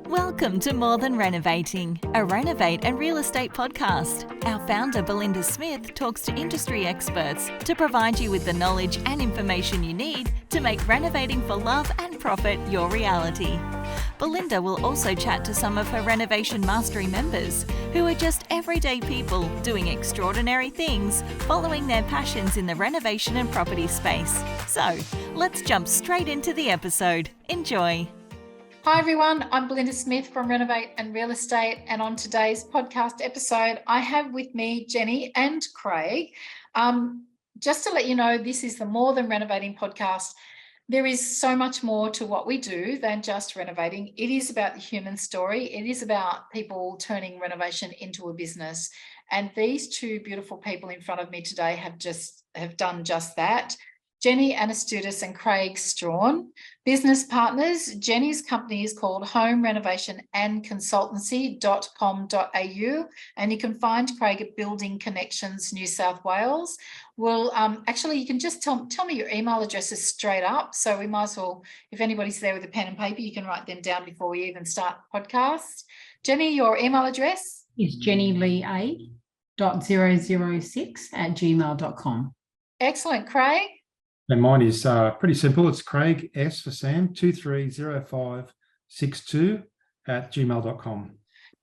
Welcome to More Than Renovating, a renovate and real estate podcast. Our founder, Belinda Smith, talks to industry experts to provide you with the knowledge and information you need to make renovating for love and profit your reality. Belinda will also chat to some of her Renovation Mastery members who are just everyday people doing extraordinary things, following their passions in the renovation and property space. So, let's jump straight into the episode. Enjoy. Hi everyone, I'm Belinda Smith from Renovate and Real Estate, and on today's podcast episode, I have with me Jenny and Craig. Just to let you know, this is the More Than Renovating podcast. There is so much more to what we do than just renovating. It is about the human story. It is about people turning renovation into a business. And these two beautiful people in front of me today have done just that. Jenny Anestoudis and Craig Strachan, business partners. Jenny's company is called Renovation and Consultancy.com.au, and you can find Craig at Building Connections, New South Wales. Well, actually, you can just tell me your email addresses straight up. So we might as well, if anybody's there with a pen and paper, you can write them down before we even start the podcast. Jenny, your email address? Is jennylee.006@gmail.com. Excellent. Craig? And mine is pretty simple. It's Craig S for Sam 230562@gmail.com.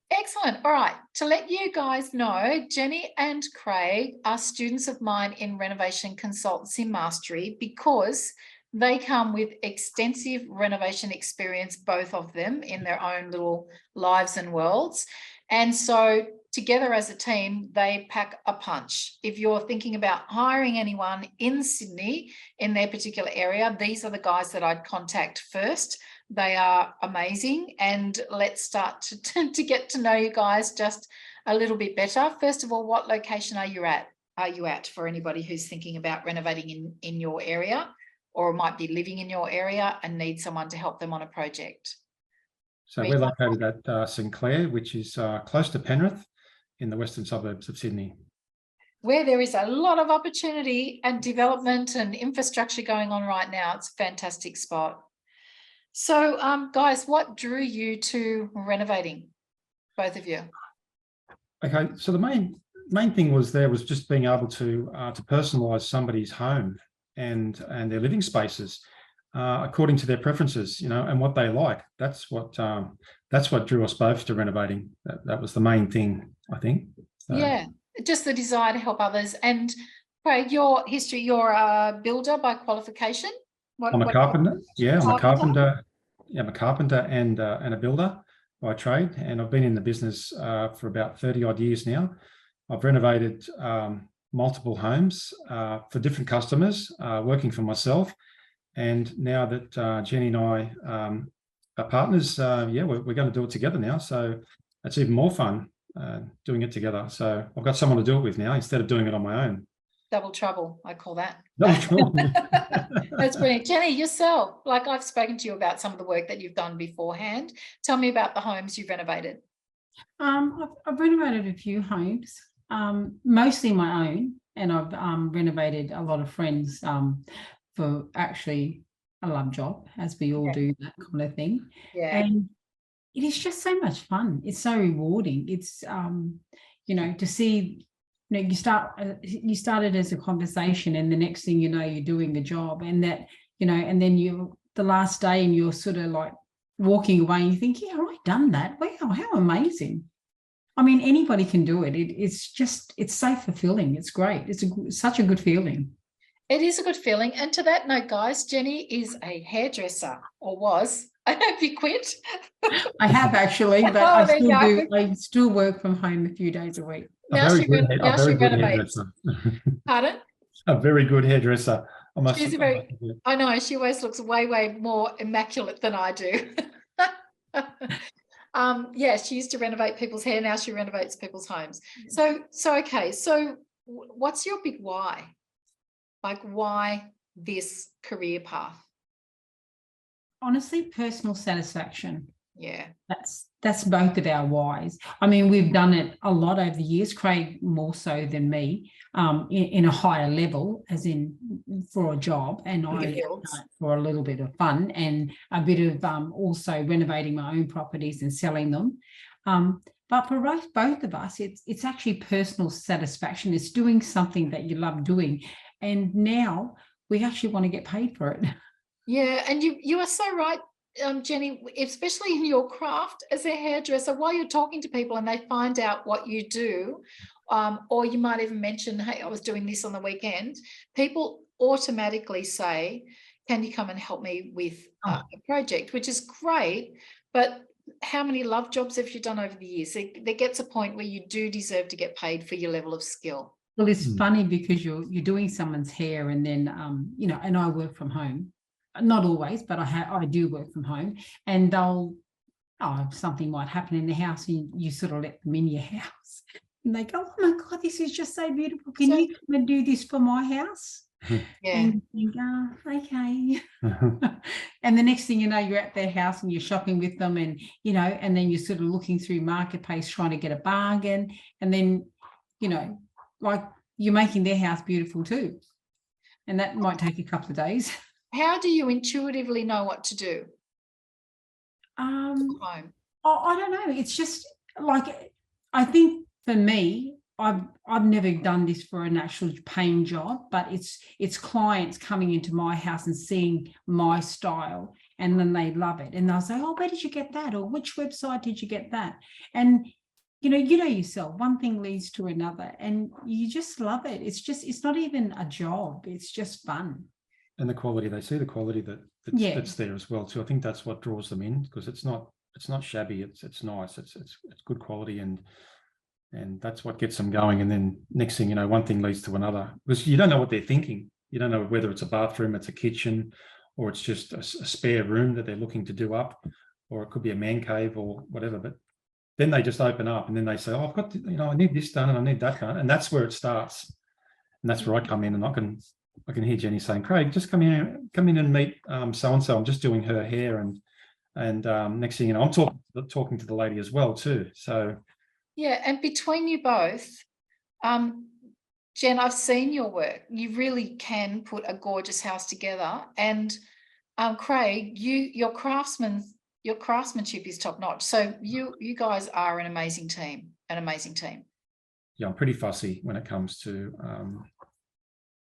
Excellent. All right. To let you guys know, Jenny and Craig are students of mine in Renovation Consultancy Mastery because they come with extensive renovation experience, both of them, in their own little lives and worlds. And so together as a team, they pack a punch. If you're thinking about hiring anyone in Sydney in their particular area, these are the guys that I'd contact first. They are amazing. And let's start to get to know you guys just a little bit better. First of all, what location are you at for anybody who's thinking about renovating in your area or might be living in your area and need someone to help them on a project? So we're located at St Clair, which is close to Penrith in the western suburbs of Sydney, where there is a lot of opportunity and development and infrastructure going on right now. It's a fantastic spot. So, guys, what drew you to renovating, both of you? Okay, so the main thing was just being able to personalise somebody's home and their living spaces according to their preferences, and what they like. That's what drew us both to renovating. That was the main thing, I think. So. Yeah, just the desire to help others. And Craig, your history, you're a builder by qualification. I'm a carpenter. Yeah, I'm a carpenter. Yeah, I'm a carpenter and a builder by trade, and I've been in the business for about 30 odd years now. I've renovated multiple homes for different customers, working for myself. And now that Jenny and I are partners, we're going to do it together now. So it's even more fun doing it together. So I've got someone to do it with now instead of doing it on my own. Double trouble, I call that. Double trouble. That's brilliant. Jenny, yourself, like I've spoken to you about some of the work that you've done beforehand. Tell me about the homes you've renovated. I've renovated a few homes, mostly my own, and I've renovated a lot of friends for actually a love job, as we all do, that kind of thing. Yeah. And it is just so much fun. It's so rewarding. It's, to see, you started as a conversation and the next thing you know, you're doing a job, and that, and then the last day and you're sort of like walking away and you think, yeah, I've done that. Wow, how amazing. I mean, anybody can do it. It's so fulfilling. It's great. It's such a good feeling. It is a good feeling. And to that note, guys, Jenny is a hairdresser, or was. I hope you quit. I have actually, but I still work from home a few days a week. Now she renovates. Pardon? A very good hairdresser. I know, she always looks way, way more immaculate than I do. She used to renovate people's hair. Now she renovates people's homes. So okay. So what's your big why? Like, why this career path? Honestly, personal satisfaction. Yeah. That's both of our whys. I mean, we've done it a lot over the years, Craig more so than me, in a higher level, as in for a job, and I done it for a little bit of fun and a bit of also renovating my own properties and selling them. But for both of us, it's actually personal satisfaction. It's doing something that you love doing, and now we actually want to get paid for it. Yeah, and you are so right, Jenny, especially in your craft as a hairdresser, while you're talking to people and they find out what you do, or you might even mention, hey, I was doing this on the weekend, people automatically say, can you come and help me with a project, which is great. But how many love jobs have you done over the years? There gets a point where you do deserve to get paid for your level of skill. Well, it's funny because you're doing someone's hair, and then and I work from home. Not always, but I do work from home, and something might happen in the house, and you sort of let them in your house, and they go, oh my God, this is just so beautiful. Can you come and do this for my house? Yeah. And you think, okay. And the next thing you know, you're at their house and you're shopping with them, and and then you're sort of looking through Marketplace trying to get a bargain, and then like you're making their house beautiful too, and that might take a couple of days. How do you intuitively know what to do? I don't know. It's just like, I think for me, I've never done this for an actual paying job, but it's clients coming into my house and seeing my style, and then they love it, and they'll say, oh, where did you get that, or which website did you get that? And you know yourself, one thing leads to another, and you just love it. It's not even a job, it's just fun. And the quality, they see the quality that's there as well too. I think that's what draws them in, because it's not shabby, it's nice, it's good quality, and that's what gets them going. And then next thing you know, one thing leads to another, because you don't know what they're thinking. You don't know whether it's a bathroom, it's a kitchen, or it's just a spare room that they're looking to do up, or it could be a man cave or whatever. But then they just open up, and then they say, oh, I've got to, I need this done and I need that done, and that's where it starts. And that's where I come in, and I can hear Jenny saying, Craig, just come in and meet so-and-so. I'm just doing her hair. And next thing you know, I'm talking to the lady as well too. So. Yeah. And between you both, Jen, I've seen your work. You really can put a gorgeous house together. And Craig, your craftsmanship is top notch. So you guys are an amazing team. Yeah, I'm pretty fussy when it comes to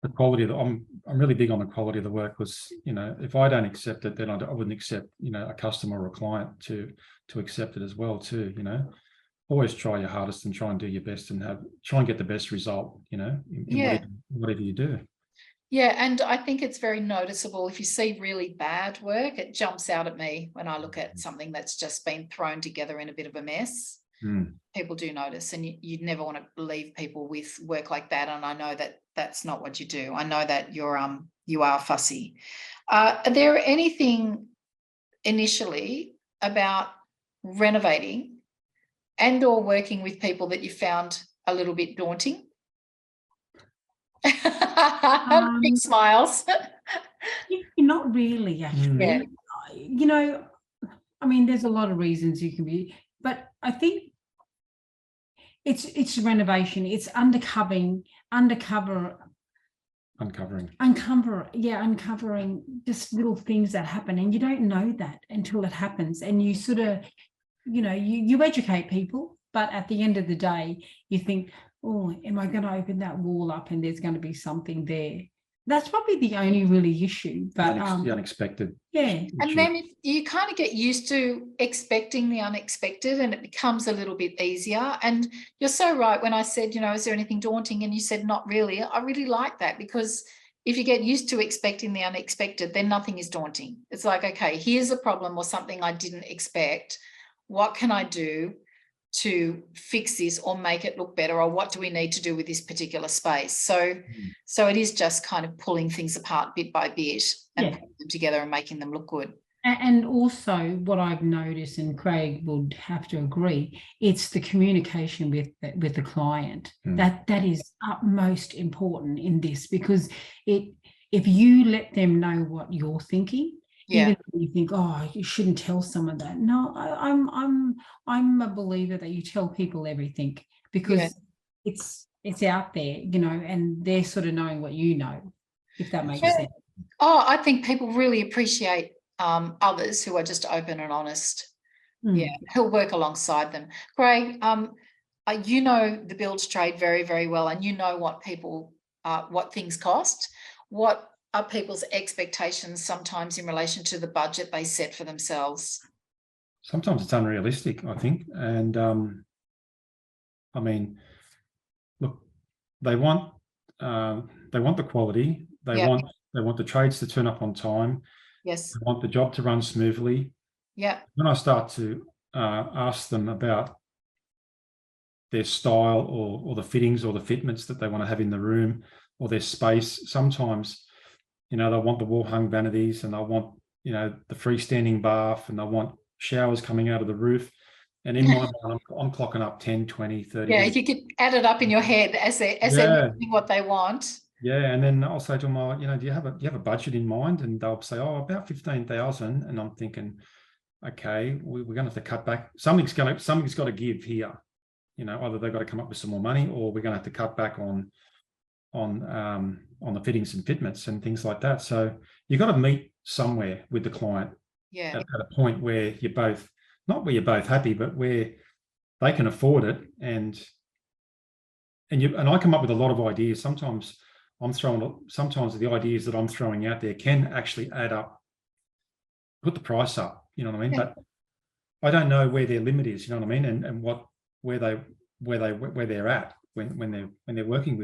the quality of I'm really big on the quality of the work, because if I don't accept it, then I wouldn't accept a customer or a client to accept it as well too. Always try your hardest and try and do your best, and try and get the best result in whatever you do. Yeah, and I think it's very noticeable. If you see really bad work, it jumps out at me when I look at something that's just been thrown together in a bit of a mess. People do notice, and you'd never want to leave people with work like that. And I know that that's not what you do. I know that you are fussy. Are there anything initially about renovating and or working with people that you found a little bit daunting? Big smiles. Not really, actually. Yeah. I mean, there's a lot of reasons you can be, but I think it's renovation. It's uncovering just little things that happen, and you don't know that until it happens, and you sort of, you educate people, but at the end of the day, you think, oh, am I going to open that wall up and there's going to be something there? That's probably the only really issue. But the unexpected. Yeah. And then you kind of get used to expecting the unexpected, and it becomes a little bit easier. And you're so right when I said, is there anything daunting? And you said, not really. I really like that, because if you get used to expecting the unexpected, then nothing is daunting. It's like, okay, here's a problem or something I didn't expect. What can I do to fix this or make it look better, or what do we need to do with this particular space? So it is just kind of pulling things apart bit by bit and putting them together and making them look good. And also what I've noticed, and Craig would have to agree, it's the communication with the client. That is utmost important in this, because if you let them know what you're thinking, Yeah. Even though you think, oh, you shouldn't tell someone that. No, I'm a believer that you tell people everything, because it's out there, and they're sort of knowing what you know, if that makes sense. Oh, I think people really appreciate others who are just open and honest. Yeah, who'll work alongside them. Craig, you know the builds trade very, very well, and you know what things cost. What are people's expectations sometimes in relation to the budget they set for themselves? Sometimes it's unrealistic, I think. And I mean, look, they want the quality. They want the trades to turn up on time. Yes. They want the job to run smoothly. Yeah. When I start to ask them about their style or the fittings or the fitments that they want to have in the room or their space, sometimes, they want the wall hung vanities, and they want, the freestanding bath, and they want showers coming out of the roof. And in my mind, I'm clocking up 10, 20, 30. Yeah, if you could add it up in your head as they're doing what they want. Yeah, and then I'll say to them, do you have a budget in mind? And they'll say, oh, about 15,000. And I'm thinking, okay, we're going to have to cut back. Something's got to give here. Either they've got to come up with some more money, or we're going to have to cut back on the fittings and fitments and things like that. So you've got to meet somewhere with the client. Yeah. At a point where you're both, not where you're both happy, but where they can afford it. And I come up with a lot of ideas. Sometimes the ideas that I'm throwing out there can actually add up, put the price up, you know what I mean? Yeah. But I don't know where their limit is, you know what I mean? And where they're at when they're working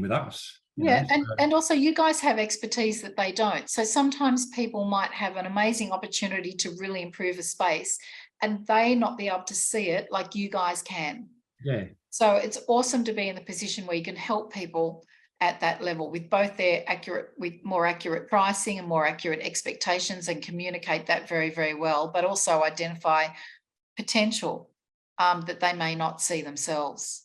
with us. Yeah, and also you guys have expertise that they don't. So sometimes people might have an amazing opportunity to really improve a space and they not be able to see it like you guys can. Yeah. So it's awesome to be in the position where you can help people at that level with both with more accurate pricing and more accurate expectations, and communicate that very, very well, but also identify potential that they may not see themselves.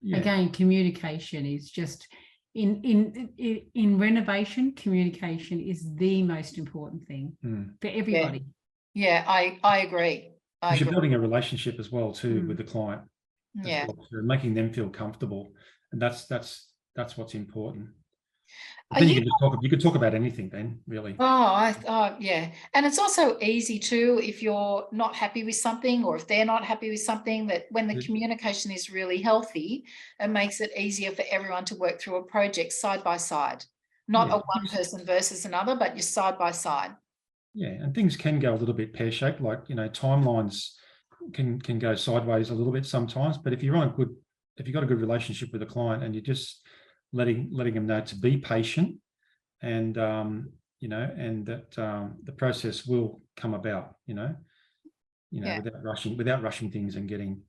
Yeah. Again, communication is just in renovation. Communication is the most important thing for everybody. Yeah, I agree. You're building a relationship as well too with the client. Yeah, well, making them feel comfortable, and that's what's important. But then you could talk about anything then, really. Yeah. And it's also easy too, if you're not happy with something, or if they're not happy with something, that when the communication is really healthy, it makes it easier for everyone to work through a project side by side. Not a one person versus another, but you're side by side. Yeah, and things can go a little bit pear-shaped, like, timelines can go sideways a little bit sometimes. But if you've got a good relationship with the client, and you're just letting them know to be patient, and and that the process will come about, without rushing things and getting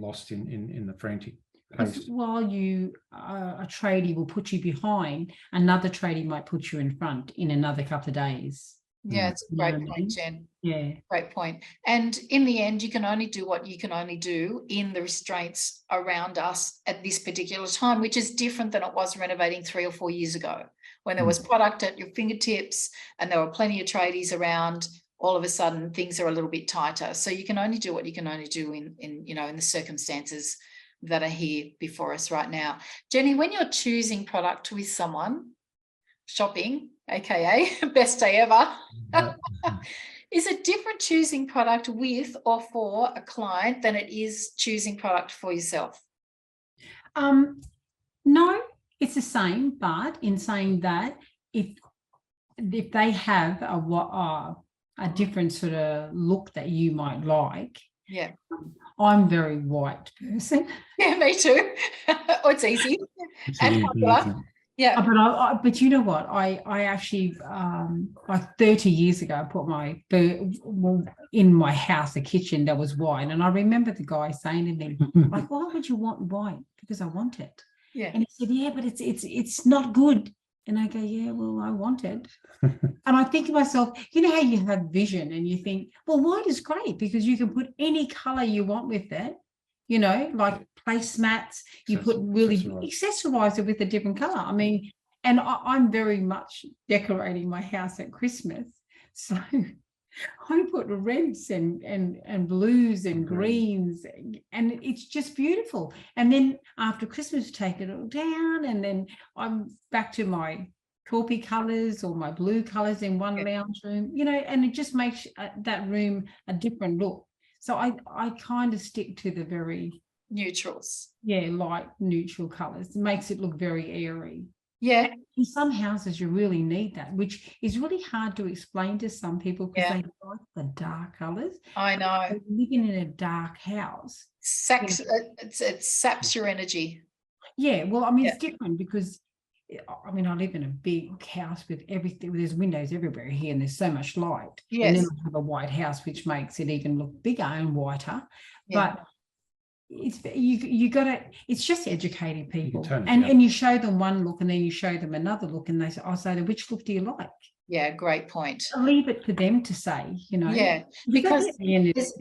lost in the frantic pace. While a tradie will put you behind, another tradie might put you in front in another couple of days. Yeah, it's a great point, Jen. Yeah, great point. And in the end, you can only do what you can only do in the restraints around us at this particular time, which is different than it was renovating 3 or 4 years ago, when there was product at your fingertips and there were plenty of tradies around. All of a sudden, things are a little bit tighter. So you can only do what you can only do in the circumstances that are here before us right now. Jenny, when you're choosing product with someone, shopping, aka best day ever, is it different choosing product with or for a client than it is choosing product for yourself? No, it's the same, but in saying that, if they have a different sort of look that you might like. Yeah. I'm a very white person. Yeah, me too. Oh, it's easy. And popular. Yeah. But you know what? I actually, like 30 years ago, I put in my house, a kitchen that was white. And I remember the guy saying to me, like, why would you want white? Because I want it. Yeah. And he said, yeah, but it's not good. And I go, yeah, well, I want it. And I think to myself, you know how you have vision and you think, well, white is great because you can put any color you want with it, like placemats, you put really accessorize it with a different color. I mean, And I'm very much decorating my house at Christmas. So I put reds and blues and greens, and it's just beautiful. And then after Christmas, take it all down, and then I'm back to my taupey colours or my blue colours in one lounge room, you know, and it just makes that room a different look. So I kind of stick to the very neutrals. Yeah, light neutral colours. It makes it look very airy. Yeah. In some houses, you really need that, which is really hard to explain to some people because they like the dark colours. I know. But living in a dark house. It saps your energy. Yeah, well, I mean, it's different because, I mean, I live in a big house with everything. There's windows everywhere here and there's so much light. Yes. And then I have a white house, which makes it even look bigger and whiter. Yeah. But it's it's just educating people, and you show them one look and then you show them another look and they say, which look do you like? Yeah, great point. I'll leave it for them to say, you know. Yeah, because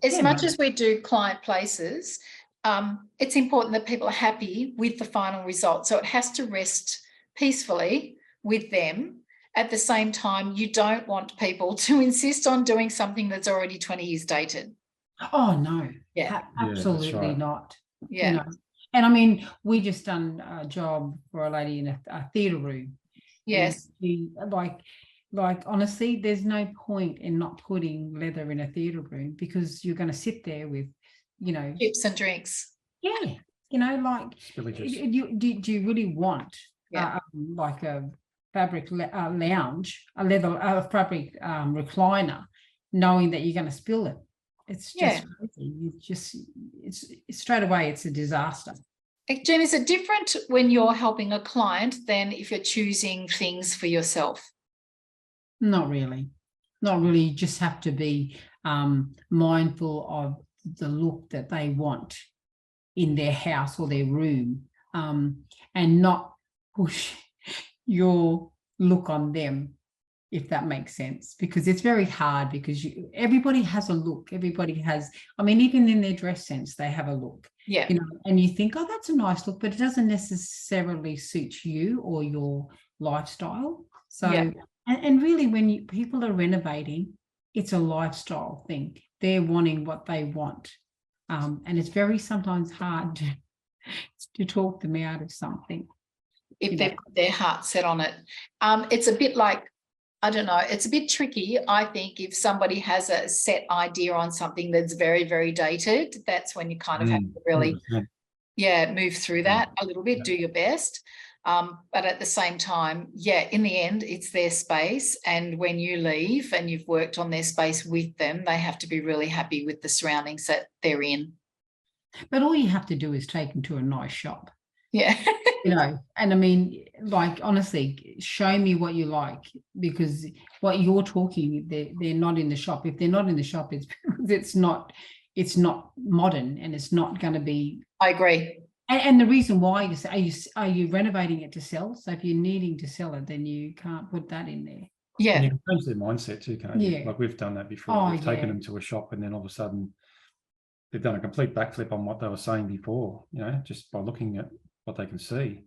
as much as we do client places, it's important that people are happy with the final result. So it has to rest peacefully with them. At the same time, you don't want people to insist on doing something that's already 20 years dated. Oh no, absolutely not. Yeah, you know? And I mean, we just done a job for a lady in a theatre room. Yes, she, like honestly, there's no point in not putting leather in a theatre room because you're going to sit there with, you know, chips and drinks. Yeah, you know, like do you really want like a fabric lounge, a leather fabric recliner, knowing that you're going to spill it? It's just crazy. It's straight away, it's a disaster. Jen, is it different when you're helping a client than if you're choosing things for yourself? Not really. You just have to be mindful of the look that they want in their house or their room, and not push your look on them, if that makes sense, because it's very hard because everybody has a look. Everybody has, I mean, even in their dress sense, they have a look. Yeah. You know, and you think, oh, that's a nice look, but it doesn't necessarily suit you or your lifestyle. So, and really when people are renovating, it's a lifestyle thing. They're wanting what they want. And it's very sometimes hard to talk them out of something. If they've got their heart set on it. It's a bit like, I don't know, it's a bit tricky, I think, if somebody has a set idea on something that's very, very dated, that's when you kind of have to really, move through that a little bit, do your best. But at the same time, in the end, it's their space. And when you leave and you've worked on their space with them, they have to be really happy with the surroundings that they're in. But all you have to do is take them to a nice shop. Yeah. You know, and I mean, like, honestly, show me what you like, because what you're talking, they're not in the shop. If they're not in the shop, it's because it's not modern and it's not going to be. I agree. And the reason why you say, are you renovating it to sell? So if you're needing to sell it, then you can't put that in there. Yeah. And you can change their mindset too, can't you? Like we've done that before. We've taken them to a shop and then all of a sudden they've done a complete backflip on what they were saying before, you know, just by looking at what they can see.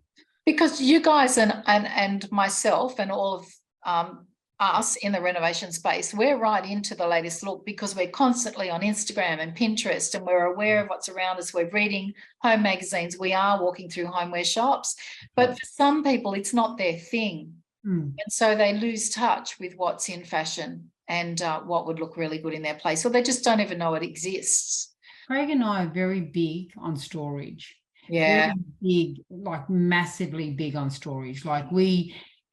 Because you guys and myself and all of us in the renovation space, we're right into the latest look because we're constantly on Instagram and Pinterest and we're aware of what's around us. We're reading home magazines. We are walking through homeware shops. But for some people, it's not their thing. And so they lose touch with what's in fashion and what would look really good in their place. Or they just don't even know it exists. Craig and I are very big on storage. Yeah. Very big, like massively big on storage. Like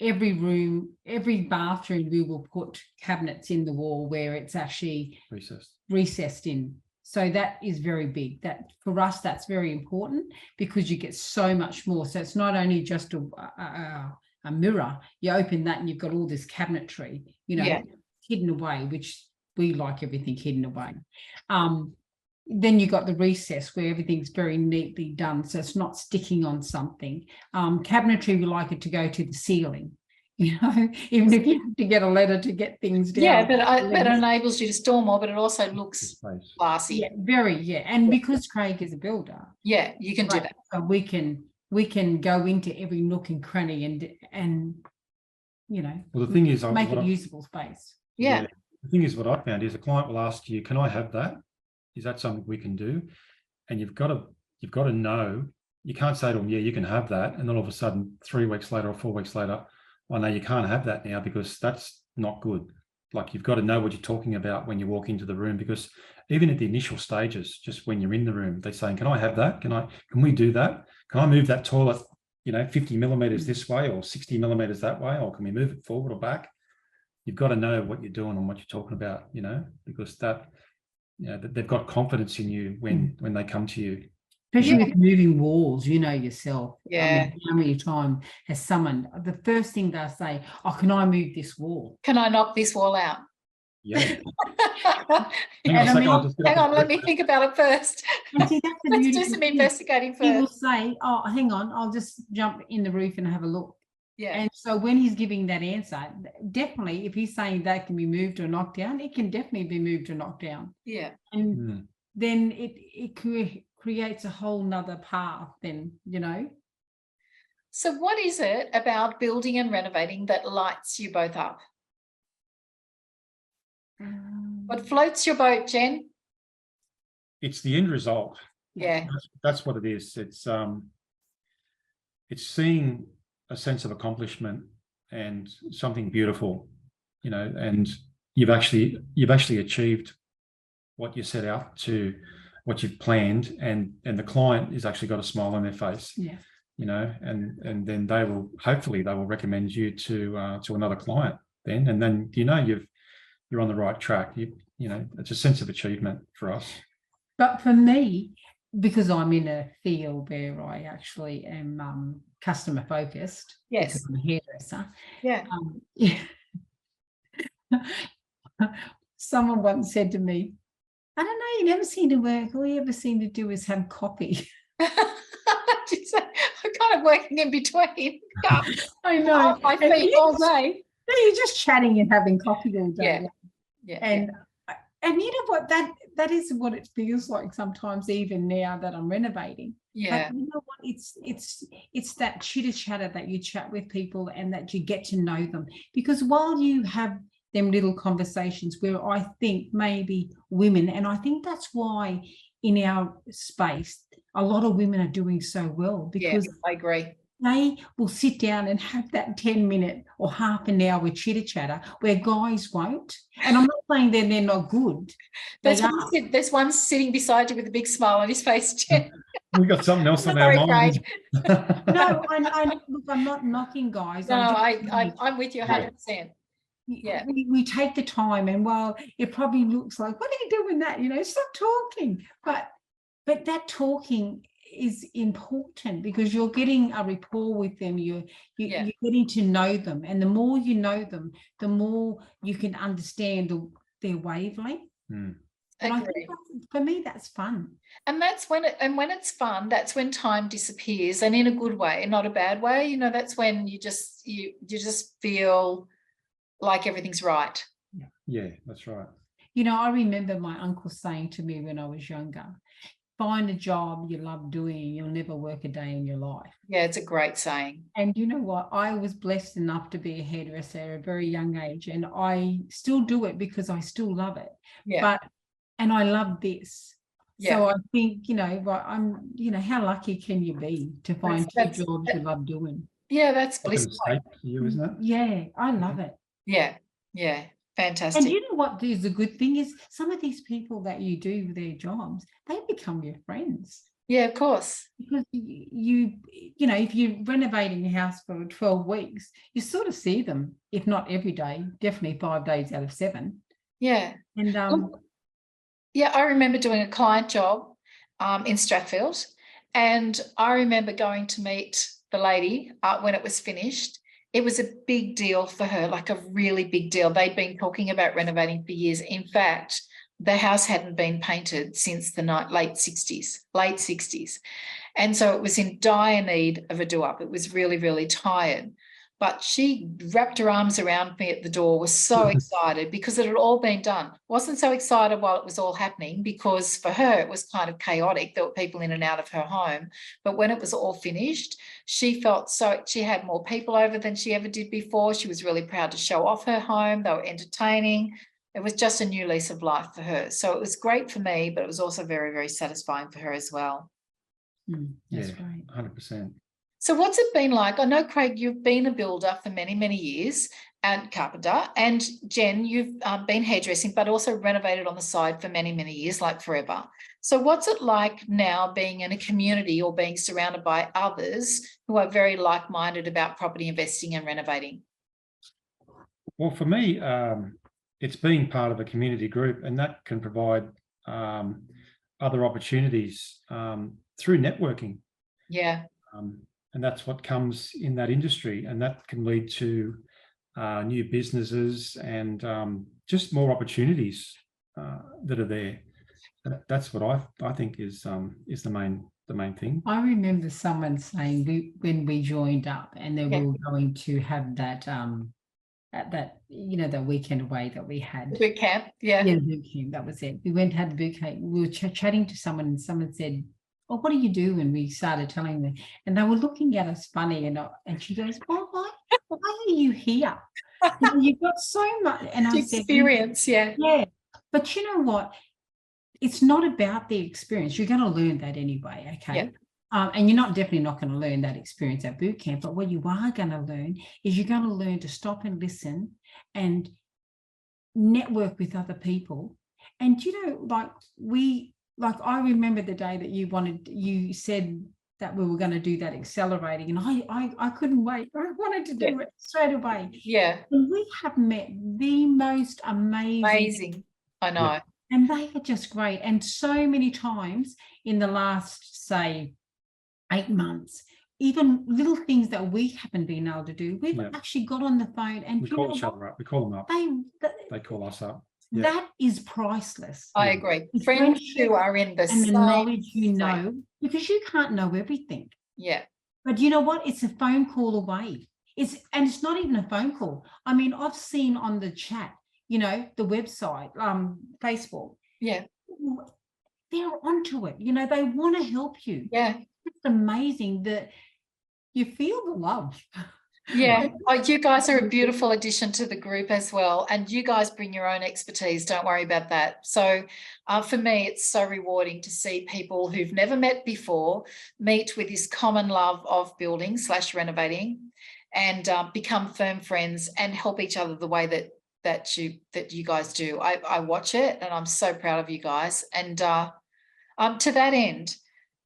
every room, every bathroom, we will put cabinets in the wall where it's actually recessed in. So that is very big. That for us, that's very important because you get so much more. So it's not only just a mirror. You open that and you've got all this cabinetry, you know, hidden away, which we like everything hidden away. Then you got the recess where everything's very neatly done, so it's not sticking on something. Cabinetry, we like it to go to the ceiling, you know, even if you have to get a ladder to get things down. Yeah, but it enables you to store more, but it also looks classy. Yeah, very, and because Craig is a builder. Yeah, you can do that. So we can we can go into every nook and cranny and you know, Well, the thing is, make it usable space. Yeah. The thing is, what I found is a client will ask you, "Can I have that? Is that something we can do?" And you've got to know. You can't say to them, "Yeah, you can have that," and then all of a sudden, 3 weeks later or 4 weeks later, "Oh no, you can't have that now because that's not good." Like, you've got to know what you're talking about when you walk into the room, because even at the initial stages, just when you're in the room, they're saying, "Can I have that? Can we do that? Can I move that toilet, 50 millimeters this way or 60 millimeters that way, or can we move it forward or back?" You've got to know what you're doing and what you're talking about, because they've got confidence in you when they come to you. Especially with moving walls, yourself. Yeah. How many times has someone, the first thing they say, "Oh, can I move this wall? Can I knock this wall out?" Yeah. Hang on, let me think about it first. And see, that's the Let's do beautiful some thing. investigating He will first. say, "Oh, hang on, I'll just jump in the roof and have a look." Yeah. And so when he's giving that answer, definitely, if he's saying that can be moved or knocked down, it can definitely be moved or knocked down. Yeah. And then it creates a whole nother path then, So what is it about building and renovating that lights you both up? What floats your boat, Jen? It's the end result. Yeah. That's what it is. It's seeing a sense of accomplishment and something beautiful, and you've actually achieved what you set out to, what you've planned, and the client has actually got a smile on their face. Yeah. And then they will recommend you to another client then, and then you're on the right track. It's a sense of achievement for us. But for me, because I'm in a field where I actually am customer focused, Yes, because I'm a hairdresser. Yeah. Someone once said to me, "I don't know, you never seem to work. All you ever seem to do is have coffee." I'm kind of working in between. I know. My feet all day. You're just chatting and having coffee all day. Yeah. And you know what, that is what it feels like sometimes, even now that I'm renovating. Yeah. But you know what, it's that chitter chatter that you chat with people and that you get to know them, because while you have them little conversations where I think maybe women, and I think that's why in our space a lot of women are doing so well, because I agree. they will sit down and have that 10-minute or half an hour chitter chatter where guys won't. And I'm not saying they're not good. There's one sitting beside you with a big smile on his face, Jen. We've got something else on our mind. No, look, I'm not knocking guys. No, I'm with you 100%. Yeah. We take the time, and while it probably looks like, "What are you doing that? Stop talking." But that talking is important, because you're getting a rapport with them. You're getting to know them, and the more you know them, the more you can understand their wavelength. And I think for me, that's fun. And that's when it's fun, that's when time disappears, and in a good way, not a bad way. That's when you just feel like everything's right. Yeah, that's right. I remember my uncle saying to me when I was younger, "Find a job you love doing, you'll never work a day in your life." Yeah, it's a great saying. And you know what? I was blessed enough to be a hairdresser at a very young age, and I still do it because I still love it. Yeah. And I love this. Yeah. So I think, I'm, how lucky can you be to find two jobs you love doing? Yeah, that's blissful for you, isn't it? Yeah, I love it. Yeah. Fantastic. And you know what is the good thing is, some of these people that you do their jobs, they become your friends. Yeah, of course. Because if you're renovating a house for 12 weeks, you sort of see them, if not every day, definitely 5 days out of 7. Yeah. And I remember doing a client job in Strathfield, and I remember going to meet the lady when it was finished. It was a big deal for her, like a really big deal. They'd been talking about renovating for years. In fact, the house hadn't been painted since the late 60s. And so it was in dire need of a do-up. It was really, really tired. but she wrapped her arms around me at the door, was so excited because it had all been done. Wasn't so excited while it was all happening because for her it was kind of chaotic. There were people in and out of her home. But when it was all finished, she felt she had more people over than she ever did before. She was really proud to show off her home. They were entertaining. It was just a new lease of life for her. So it was great for me, but it was also very, very satisfying for her as well. That's great. 100%. So what's it been like? I know, Craig, you've been a builder for many, many years and carpenter, and Jen, you've been hairdressing, but also renovated on the side for many, many years, like forever. So what's it like now being in a community or being surrounded by others who are very like-minded about property investing and renovating? Well, for me, it's being part of a community group, and that can provide other opportunities through networking. Yeah. And that's what comes in that industry, and that can lead to new businesses and just more opportunities that are there. That's what I think is the main thing. I remember someone saying when we joined up, and then we were going to have that at that, the weekend away that we had. The boot camp, yeah. Yeah, the boot camp, that was it. We went and had the boot camp. We were chatting to someone, and someone said, "Oh, what do you do?" And we started telling them, and they were looking at us funny, and she goes, "Well, why are you here? You've got so much." And I said, experience, yeah. But you know what? It's not about the experience. You're going to learn that anyway, okay? Yeah. And you're definitely not going to learn that experience at boot camp. But what you are going to learn is you're going to learn to stop and listen and network with other people. And I remember the day that you said that we were going to do that accelerating, and I couldn't wait. I wanted to do it straight away. Yeah. And we have met the most amazing. I know. Yeah. And they are just great. And so many times in the last, say, 8 months, even little things that we haven't been able to do, we've actually got on the phone and we call each other up. We call them up. They call us up. Yeah. That is priceless. I agree. Friends who are in the same knowledge, because you can't know everything. Yeah. But you know what? It's a phone call away. It's not even a phone call. I mean, I've seen on the chat, the website, Facebook. Yeah. They're onto it. They want to help you. Yeah. It's amazing that you feel the love. Yeah. You guys are a beautiful addition to the group as well. And you guys bring your own expertise. Don't worry about that. So for me, it's so rewarding to see people who've never met before meet with this common love of building / renovating and become firm friends and help each other the way that you guys do. I watch it and I'm so proud of you guys. And to that end,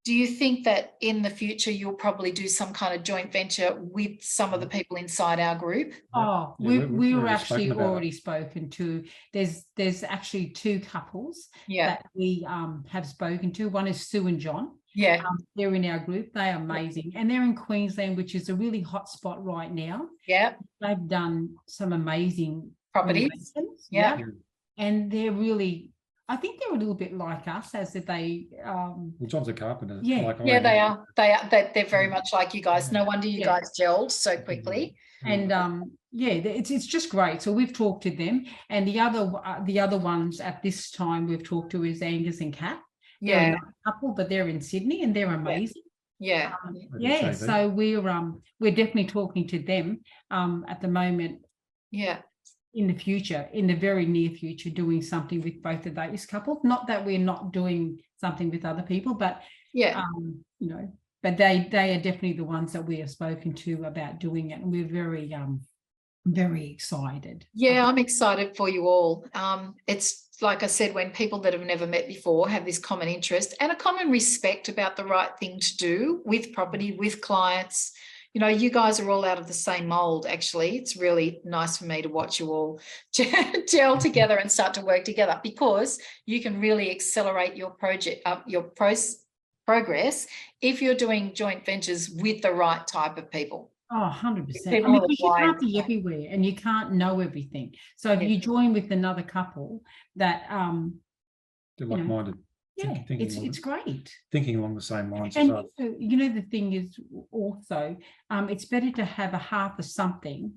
do you think that in the future you'll probably do some kind of joint venture with some of the people inside our group? Oh, we were actually already spoken to. There's actually 2 couples that we have spoken to. One is Sue and John. Yeah. They're in our group. They are amazing. And they're in Queensland, which is a really hot spot right now. Yeah. They've done some amazing properties. Yeah. And they're really, I think they're a little bit like us, as that they. Well, John's a carpenter. Yeah, they are. They're very much like you guys. No wonder you guys gelled so quickly. And it's just great. So we've talked to them, and the other ones at this time we've talked to is Angus and Kat. They're a couple, but they're in Sydney and they're amazing. Yeah. So we're definitely talking to them at the moment. Yeah. In the future, in the very near future, doing something with both of those couples. Not that we're not doing something with other people, but but they are definitely the ones that we have spoken to about doing it, and we're very very excited. Yeah, I'm excited for you all. It's like I said, when people that have never met before have this common interest and a common respect about the right thing to do with property, with clients. You guys are all out of the same mold, actually. It's really nice for me to watch you all gel together and start to work together, because you can really accelerate your project, your progress if you're doing joint ventures with the right type of people. Oh, 100%. Because you can't be everywhere and you can't know everything. So if you join with another couple that they're like-minded. Yeah, it's great. Thinking along the same lines. And the thing is also, it's better to have a half of something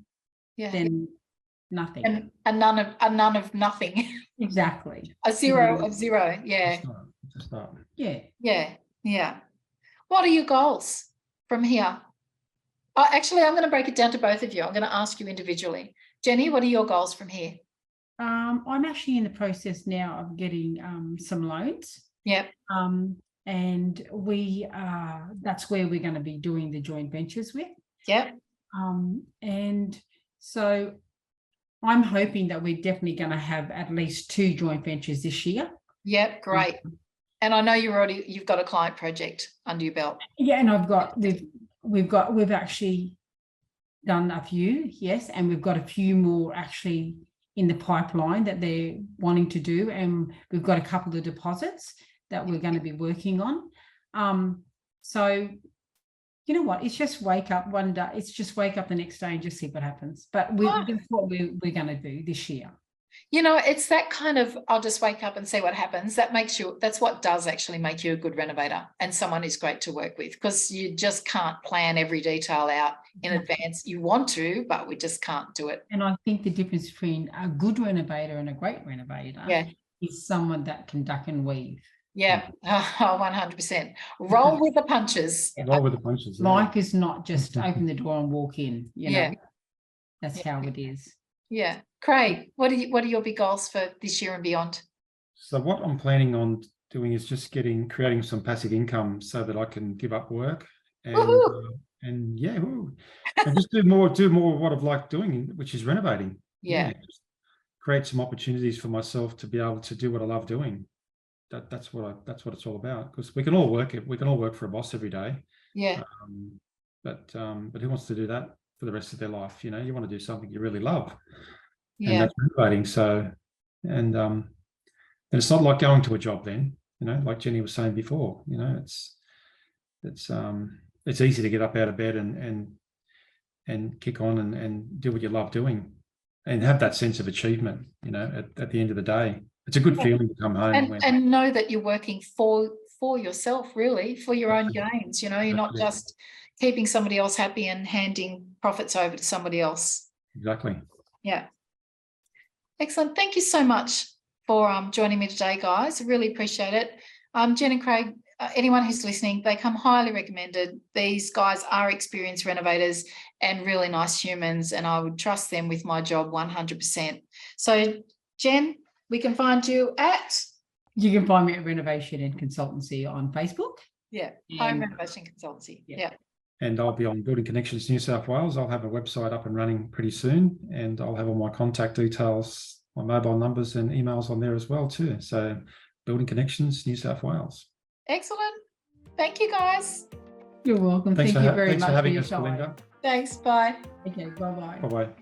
than nothing. And a none of nothing. Exactly. A zero of zero. Yeah. Yeah. What are your goals from here? Oh, actually, I'm going to break it down to both of you. I'm going to ask you individually. Jenny, what are your goals from here? I'm actually in the process now of getting some loans. Yep. And that's where we're going to be doing the joint ventures with. Yep. And so I'm hoping that we're definitely going to have at least 2 joint ventures this year. Yep, great. And I know you've got a client project under your belt. Yeah, and we've actually done a few, yes, and we've got a few more actually in the pipeline that they're wanting to do, and we've got a couple of deposits that we're going to be working on. So you know what? It's just wake up one day. It's just wake up the next day and just see what happens. But that's what we're going to do this year. It's that kind of, I'll just wake up and see what happens. That's what does actually make you a good renovator and someone who's great to work with, because you just can't plan every detail out in advance. You want to, but we just can't do it. And I think the difference between a good renovator and a great renovator is someone that can duck and weave. Yeah, 100%. Roll with the punches. Roll with the punches. Life is not just open the door and walk in. That's how it is. Yeah. Craig, what are your big goals for this year and beyond? So what I'm planning on doing is just creating some passive income so that I can give up work and just do more what I've liked doing, which is renovating. Just create some opportunities for myself to be able to do what I love doing. That's what it's all about, because we can all work for a boss every day. But who wants to do that for the rest of their life? You want to do something you really love. And that's renovating. So, and it's not like going to a job then, like Jenny was saying before, it's easy to get up out of bed and kick on and do what you love doing and have that sense of achievement, at the end of the day. It's a good feeling to come home and know that you're working for yourself, really, for your own gains. You're not just keeping somebody else happy and handing profits over to somebody else. Exactly. Yeah. Excellent. Thank you so much for joining me today, guys. I really appreciate it. Jen and Craig, anyone who's listening, they come highly recommended. These guys are experienced renovators and really nice humans, and I would trust them with my job 100%. So, Jen, we can find you at? You can find me at Renovation and Consultancy on Facebook. Yeah, Home Renovation Consultancy. Yeah. And I'll be on Building Connections New South Wales. I'll have a website up and running pretty soon, and I'll have all my contact details, my mobile numbers and emails on there as well too. So Building Connections New South Wales. Excellent. Thank you, guys. You're welcome. Thank you very much for having us, Belinda. Thanks. Bye. Okay, bye-bye. Bye-bye.